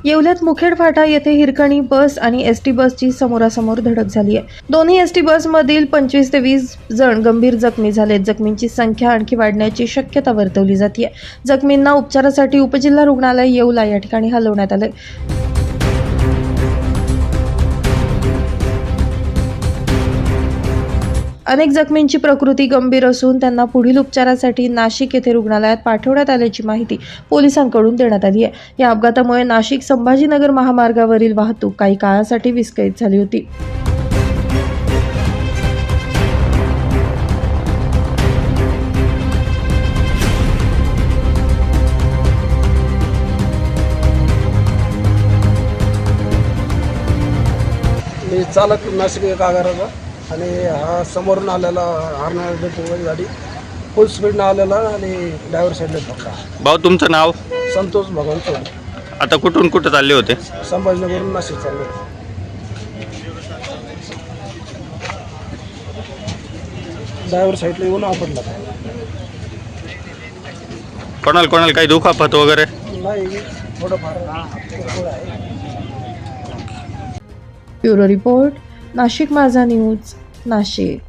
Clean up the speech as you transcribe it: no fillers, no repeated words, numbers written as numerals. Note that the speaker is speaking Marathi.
येवल्यात मुखेड फाटा येथे हिरकणी बस आणि एसटी बसची समोरासमोर धडक झाली आहे। दोन्ही एसटी बसमधील 25 ते 20 जण गंभीर जखमी झालेत। जखमींची संख्या आणखी वाढण्याची शक्यता वर्तवली जाते। जखमींना उपचारासाठी उपजिल्हा रुग्णालय येवला या ठिकाणी हलवण्यात आले। अनेक जखमींची प्रकृती गंभीर असून त्यांना पुढील उपचारासाठी नाशिक येथे रुग्णालयात पाठवण्यात आल्याची माहिती पोलिसांकडून देण्यात आली आहे। या अपघातामुळे नाशिक संभाजीनगर महामार्गावरील वाहतूक काही काळासाठी विस्कळीत झाली होती। मी चालक नाशिक एक आगाराचा आणि हा समोरून आलेला हरणारा डेपोची गाडी फुल स्पीडनं आलेला आणि ड्रायव्हर साईडला धक्का। भाऊ तुमचं नाव? संतोष भगवान चोड। आता कुठून कुठं चालले होते? संभाजीनगरवरून नाशिक चाललो। ड्रायव्हर साईडला येऊन आपडला। कोणाला काही दुखापत वगैरे? नाही, थोडंफार आहे। ब्युरो रिपोर्ट, नाशिक माझा न्यूज, नाशिक।